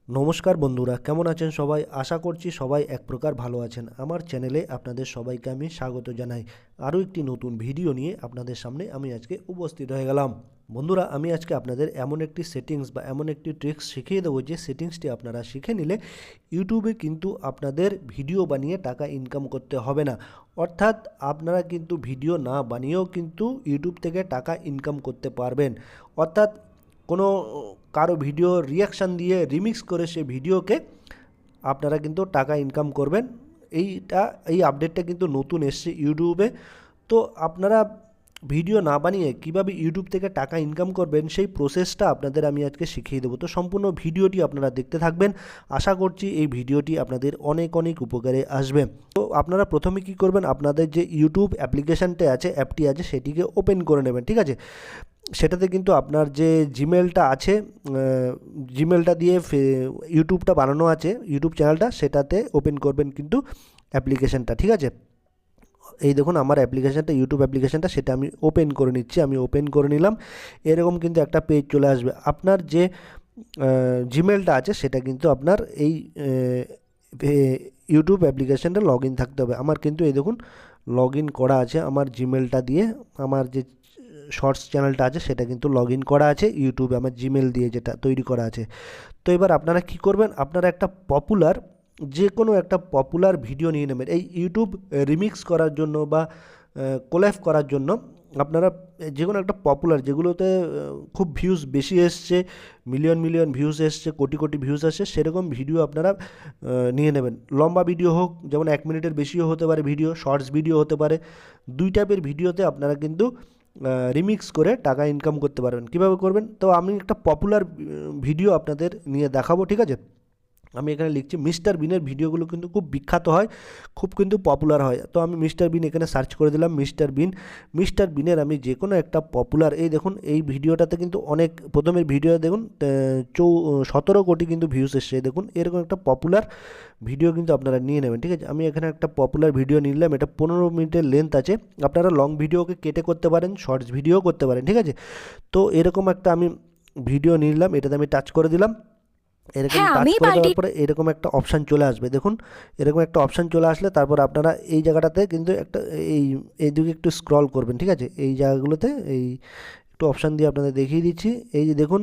নমস্কার বন্ধুরা, কেমন আছেন সবাই? আশা করছি সবাই এক প্রকার ভালো আছেন। আমার চ্যানেলে আপনাদের সবাইকে আমি স্বাগত জানাই। আরও একটি নতুন ভিডিও নিয়ে আপনাদের সামনে আমি আজকে উপস্থিত হয়ে গেলাম। বন্ধুরা, আমি আজকে আপনাদের এমন একটি সেটিংস বা এমন একটি ট্রিক্স শিখিয়ে দেবো যে সেটিংসটি আপনারা শিখে নিলে ইউটিউবে কিন্তু আপনাদের ভিডিও বানিয়ে টাকা ইনকাম করতে হবে না। অর্থাৎ আপনারা কিন্তু ভিডিও না বানিয়েও কিন্তু ইউটিউব থেকে টাকা ইনকাম করতে পারবেন। অর্থাৎ কোনো কারো ভিডিও রিয়াকশান দিয়ে রিমিক্স করে সে ভিডিওকে আপনারা কিন্তু টাকা ইনকাম করবেন। এই আপডেটটা কিন্তু নতুন এসছে ইউটিউবে। তো আপনারা ভিডিও না বানিয়ে কিভাবে ইউটিউব থেকে টাকা ইনকাম করবেন সেই প্রসেসটা আপনাদের আমি আজকে শিখিয়ে দেবো। তো সম্পূর্ণ ভিডিওটি আপনারা দেখতে থাকবেন। আশা করছি এই ভিডিওটি আপনাদের অনেক অনেক উপকারে আসবে। তো আপনারা প্রথমে কি করবেন, আপনাদের যে ইউটিউব অ্যাপ্লিকেশানটা আছে, অ্যাপটি আছে, সেটিকে ওপেন করে নেবেন। ঠিক আছে, সেটাতে কিন্তু আপনার যে জিমেলটা আছে, জিমেলটা দিয়ে ইউটিউবটা বানানো আছে, ইউটিউব চ্যানেলটা, সেটাতে ওপেন করবেন কিন্তু অ্যাপ্লিকেশানটা। ঠিক আছে, এই দেখুন আমার অ্যাপ্লিকেশানটা, ইউটিউব অ্যাপ্লিকেশানটা, সেটা আমি ওপেন করে নিচ্ছি। আমি ওপেন করে নিলাম। এরকম কিন্তু একটা পেজ চলে আসবে। আপনার যে জিমেলটা আছে সেটা কিন্তু আপনার এই ইউটিউব অ্যাপ্লিকেশানটা লগ ইন থাকতে হবে। আমার কিন্তু এই দেখুন লগ ইন করা আছে। আমার জিমেলটা দিয়ে আমার যে শর্টস চ্যানেলটা আছে সেটা কিন্তু লগ ইন করা আছে ইউটিউবে, আমার জিমেল দিয়ে যেটা তৈরি করা আছে। তো এবার আপনারা কি করবেন, আপনারা একটা পপুলার, যে কোনো একটা পপুলার ভিডিও নিয়ে নেবেন এই ইউটিউব রিমিক্স করার জন্য বা কোল্যাব করার জন্য। আপনারা যে কোনো একটা পপুলার, যেগুলোতে খুব ভিউজ বেশি এসছে, মিলিয়ন মিলিয়ন ভিউজ এসছে, কোটি কোটি ভিউজ আসছে, সেরকম ভিডিও আপনারা নিয়ে নেবেন। লম্বা ভিডিও হোক, যেমন 1 মিনিটের বেশিও হতে পারে ভিডিও, শর্টস ভিডিও হতে পারে। দুই টাইপের ভিডিওতে আপনারা কিন্তু রিমিক্স করে টাকা ইনকাম করতে পারবেন। কীভাবে করবেন, তো আমি একটা পপুলার ভিডিও আপনাদের নিয়ে দেখাবো। ঠিক আছে, আমি এখানে লিখছি মিস্টার বিনের ভিডিওগুলো কিন্তু খুব বিখ্যাত হয়, খুব কিন্তু পপুলার হয়। তো আমি মিস্টার বিন এখানে সার্চ করে দিলাম, মিস্টার বিনের আমি যে কোনো একটা পপুলার, এই দেখুন এই ভিডিওটাতে কিন্তু অনেক, প্রথমের ভিডিও দেখুন 17 কোটি কিন্তু ভিউস এসছে। দেখুন এরকম একটা পপুলার ভিডিও কিন্তু আপনারা নিয়ে নেবেন। ঠিক আছে, আমি এখানে একটা পপুলার ভিডিও নিলাম। এটা 15 মিনিটের লেন্থ আছে। আপনারা লং ভিডিওকে কেটে করতে পারেন, শর্টস ভিডিও করতে পারেন। ঠিক আছে, তো এরকম একটা আমি ভিডিও নিলাম, এটাতে আমি টাচ করে দিলাম। এরকম হ্যাঁ, টাচ আমি করে পাল্টে দেওয়ার পরে এরকম একটা অপশান চলে আসবে। দেখুন এরকম একটা অপশান চলে আসলে তারপর আপনারা এই জায়গাটাতে কিন্তু একটা এইদিকে একটু স্ক্রল করবেন। ঠিক আছে, এই জায়গাগুলোতে এই একটু অপশান দিয়ে আপনাদের দেখিয়ে দিচ্ছি। এই যে দেখুন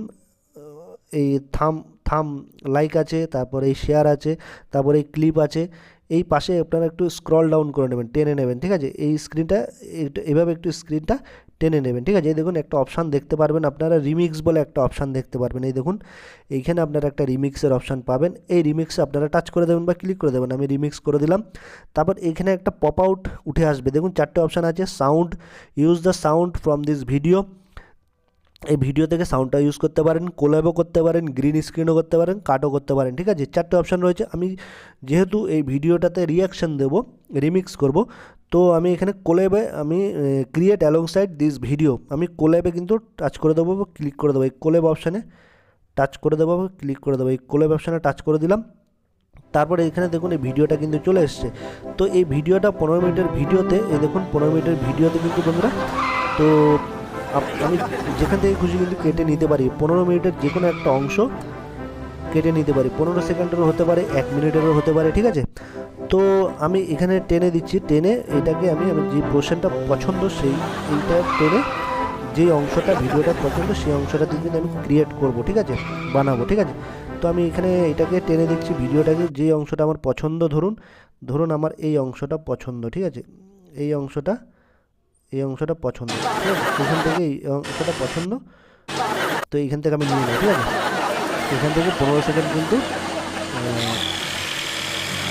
এই থাম থাম লাইক আছে, তারপরে এই শেয়ার আছে, তারপরে এই ক্লিপ আছে। এই পাশে আপনারা একটু স্ক্রল ডাউন করে নেবেন, টেনে নেবেন। ঠিক আছে, এই স্ক্রিনটা এভাবে একটু স্ক্রিনটা টেনে নেবেন। ঠিক আছে, এই দেখুন একটা অপশান দেখতে পারবেন আপনারা, রিমিক্স বলে একটা অপশান দেখতে পারবেন। এই দেখুন এইখানে আপনারা একটা রিমিক্সের অপশান পাবেন। এই রিমিক্সে আপনারা টাচ করে দেবেন বা ক্লিক করে দেবেন। আমি রিমিক্স করে দিলাম। তারপর এখানে একটা পপ আউট উঠে আসবে। দেখুন 4টে অপশান আছে। Sound, use the sound from this video, এই ভিডিও থেকে সাউন্ডটা ইউজ করতে পারেন, কোল্যাবও করতে পারেন, গ্রিন স্ক্রিনও করতে পারেন, কাটও করতে পারেন। ঠিক আছে, 4টে অপশান রয়েছে। আমি যেহেতু এই ভিডিওটাতে রিয়াকশান দেবো, রিমিক্স করব, তো আমি এখানে কোল্যাবে, আমি ক্রিয়েট অ্যালংসাইড দিস ভিডিও, আমি কোল্যাবে কিন্তু টাচ করে দেবো, ক্লিক করে দেবো। এই কোল্যাব অপশানে টাচ করে দেবো, ক্লিক করে দেবো। এই কোল্যাব অপশানে টাচ করে দিলাম। তারপরে এখানে দেখুন এই ভিডিওটা কিন্তু চলে এসছে। তো এই ভিডিওটা 15 মিনিটের ভিডিওতে, এই দেখুন 15 মিনিটের ভিডিওতে কিন্তু বন্ধুরা, তো আমি যেখান থেকে খুশি কিন্তু কেটে নিতে পারি। 15 মিনিটের যে কোনো একটা অংশ কেটে নিতে পারি। 15 সেকেন্ডেরও হতে পারে, 1 মিনিটেরও হতে পারে। ঠিক আছে, তো আমি এখানে টেনে দিচ্ছি। টেনে এটাকে আমি যে পোর্শনটা পছন্দ এইটা টেনে, যেই অংশটা ভিডিওটা পছন্দ সেই অংশটা দিয়ে কিন্তু আমি ক্রিয়েট করব। ঠিক আছে, বানাবো। ঠিক আছে, তো আমি এখানে এটাকে টেনে দিচ্ছি, ভিডিওটাকে, যে অংশটা আমার পছন্দ, ধরুন আমার এই অংশটা পছন্দ। ঠিক আছে, এই অংশটা পছন্দ। ঠিক আছে, এখান থেকে এই অংশটা পছন্দ, তো এইখান থেকে আমি নিয়ে নেব। ঠিক আছে, এখান থেকে 15 সেকেন্ড কিন্তু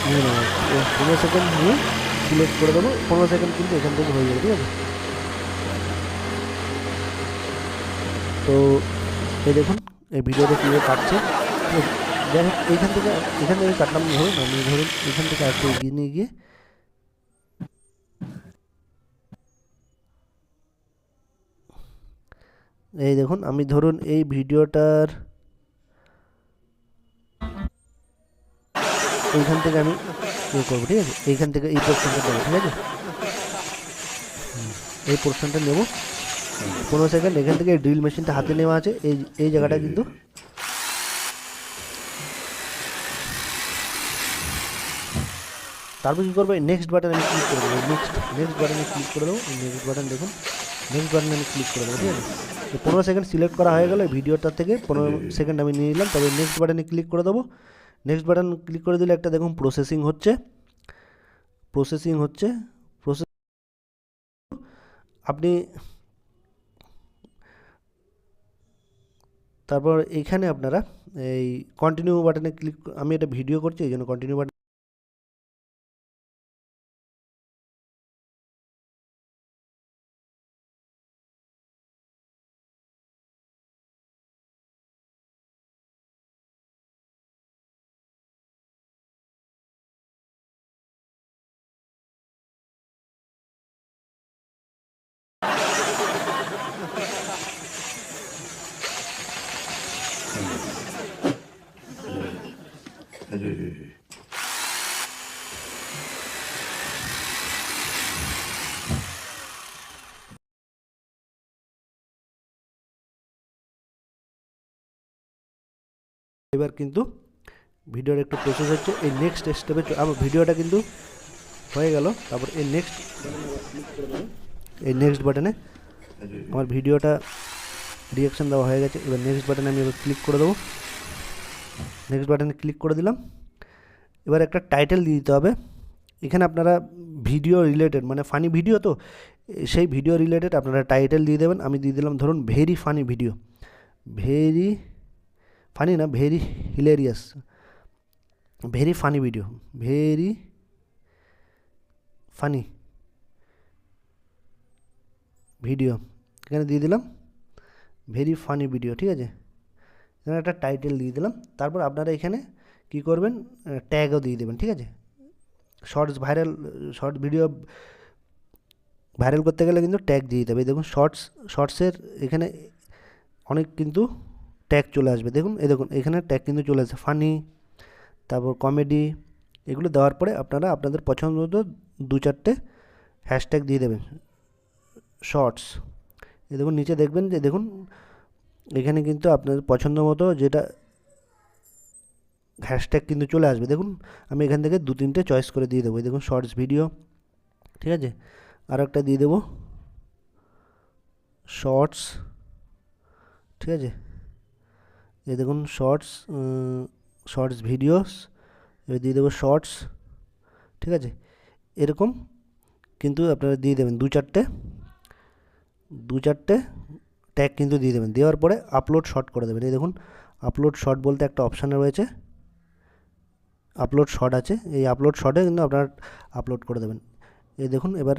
নিয়ে নেব। 15 সেকেন্ড নিয়ে সিলেক্ট করে দেবো। 15 সেকেন্ড কিন্তু এখান থেকে হয়ে যাবে। ঠিক আছে, তো এই দেখুন এই ভিডিওটা কীভাবে কাটছে। যাই হোক, এখান থেকে কাটলাম। ধরুন এখান থেকে আরেকটু এগিয়ে নিয়ে গিয়ে, এই দেখুন আমি ধরুন এই ভিডিওটার এইখান থেকে আমি ইয়ে করবো। ঠিক আছে, এইখান থেকে এই পোর্শনটা নেবো। ঠিক আছে, এই পোর্শনটা নেব। 15 সেকেন্ড এখান থেকে ড্রিল মেশিনটা হাতে নেওয়া আছে। এই জায়গাটা কিন্তু তারপর কী করবো, নেক্সট বাটন আমি ক্লিক করে দেবো, নেক্সট বাটনে ক্লিক করে দেবো। নেক্সট বাটন দেখুন, নেক্সট বাটনে আমি ক্লিক করে দেবো, ঠিক আছে। 15 সেকেন্ড সিলেক্ট করা হয়ে গেলো, ভিডিওটা থেকে 15 সেকেন্ড আমি নিয়ে নিলাম। তবে নেক্সট বাটনে ক্লিক করে দেবো। নেক্সট বাটন ক্লিক করে দিলে একটা দেখুন প্রসেসিং হচ্ছে, আপনি তারপর এইখানে আপনারা এই কন্টিনিউ বাটনে ক্লিক, আমি এটা ভিডিও করছি এই জন্য কন্টিনিউ বাটন এবার কিন্তু ভিডিওর একটু প্রসেস হচ্ছে। এই নেক্সট স্টেপে আমার ভিডিওটা কিন্তু হয়ে গেল। তারপর এই নেক্সট বাটনে আমার ভিডিওটা রিয়াকশান দেওয়া হয়ে গেছে। এবার নেক্সট বাটনে আমি এবার ক্লিক করে দেবো, নেক্সট বাটনে ক্লিক করে দিলাম। এবার একটা টাইটেল দিয়ে দিতে হবে। এখানে আপনারা ভিডিও রিলেটেড, মানে ফানি ভিডিও, তো সেই ভিডিও রিলেটেড আপনারা টাইটেল দিয়ে দেবেন। আমি দিয়ে দিলাম ধরুন very funny video, very funny না, very hilarious, very funny video, very funny video, এখানে দিয়ে দিলাম ভেরি ফানি ভিডিও, ঠিক আছে। এখানে একটা টাইটেল দিয়ে দিলাম। তারপর আপনারা এখানে কি করবেন, ট্যাগও দিয়ে দেবেন, ঠিক আছে। শর্ট ভিডিও ভাইরাল করতে গেলে কিন্তু ট্যাগ দিয়ে দিতে হবে। দেখুন শর্টসের এখানে অনেক কিন্তু ট্যাগ চলে আসবে, দেখুন এই দেখুন এখানে ট্যাগ কিন্তু চলে আসছে, ফানি, তারপর কমেডি, এগুলো দেওয়ার পরে আপনারা আপনাদের পছন্দ মতো 2-4টে হ্যাশট্যাগ দিয়ে দেবেন শর্টস। এই দেখুন নিচে দেখবেন যে দেখুন এখানে কিন্তু আপনাদের পছন্দ মতো যেটা হ্যাশট্যাগ কিন্তু চলে আসবে। দেখুন আমি এখান থেকে 2-3টে চয়েস করে দিয়ে দেবো। এই দেখুন শর্টস ভিডিও, ঠিক আছে। আর একটা দিয়ে দেবো শর্টস, ঠিক আছে। এই দেখুন শর্টস ভিডিওস, এবার দিয়ে দেবো শর্টস, ঠিক আছে। এরকম কিন্তু আপনারা দিয়ে দেবেন 2-4টে ট্যাগ কিন্তু দিয়ে দেবেন। দেওয়ার পরে আপলোড শর্ট করে দেবেন। এই দেখুন আপলোড শর্ট বলতে একটা অপশানে রয়েছে, আপলোড শর্ট আছে, এই আপলোড শর্টে কিন্তু আপনারা আপলোড করে দেবেন। এই দেখুন এবার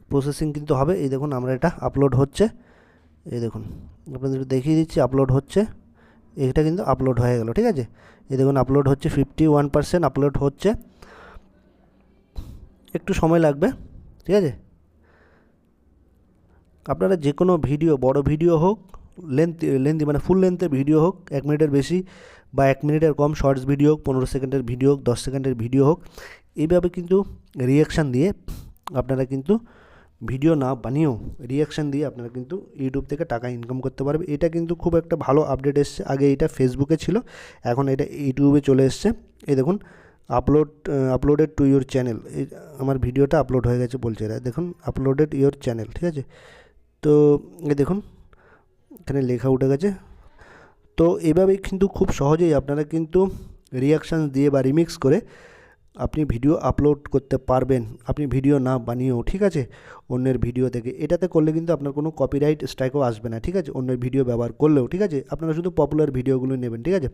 প্রসেসিং কিন্তু হবে। এই দেখুন আমরা এটা আপলোড হচ্ছে, এই দেখুন আপনাদের দেখিয়ে দিচ্ছি আপলোড হচ্ছে, এটা কিন্তু আপলোড হয়ে গেল, ঠিক আছে। এই দেখুন আপলোড হচ্ছে, 51% আপলোড হচ্ছে, একটু সময় লাগবে, ঠিক আছে। আপনারা যে কোনো ভিডিও, বড় ভিডিও হোক, লেন্থি মানে ফুল লেন্থের ভিডিও হোক, 1 মিনিটের বেশি বা 1 মিনিটের কম, শর্টস ভিডিও হোক, 15 সেকেন্ডের ভিডিও হোক, 10 সেকেন্ডের ভিডিও হোক, এইভাবে কিন্তু রিয়াকশান দিয়ে আপনারা কিন্তু ভিডিও না বানিয়েও রিয়াকশান দিয়ে আপনারা কিন্তু ইউটিউব থেকে টাকা ইনকাম করতে পারবে। এটা কিন্তু খুব একটা ভালো আপডেট এসছে। আগে এটা ফেসবুকে ছিল, এখন এটা ইউটিউবে চলে এসছে। এই দেখুন আপলোডেড টু ইউর চ্যানেল, এই আমার ভিডিওটা আপলোড হয়ে গেছে বলছে এরা, দেখুন আপলোডেড ইউর চ্যানেল, ঠিক আছে। তো এই দেখুন এখানে লেখা উঠে গেছে। তো এভাবেই কিন্তু খুব সহজেই আপনারা কিন্তু রিয়াকশান দিয়ে বা রিমিক্স করে আপনি ভিডিও আপলোড করতে পারবেন, আপনি ভিডিও না বানিয়েও, ঠিক আছে, অন্যের ভিডিও থেকে। এটাতে করলে কিন্তু আপনার কোনো কপিরাইট স্ট্রাইকও আসবে না, ঠিক আছে, অন্যের ভিডিও ব্যবহার করলেও, ঠিক আছে। আপনারা শুধু পপুলার ভিডিওগুলো নেবেন, ঠিক আছে।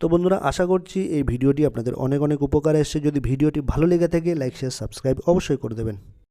তো বন্ধুরা আশা করছি এই ভিডিওটি আপনাদের অনেক অনেক উপকারে এসেছে। যদি ভিডিওটি ভালো লেগে থাকে লাইক শেয়ার সাবস্ক্রাইব অবশ্যই করে দেবেন।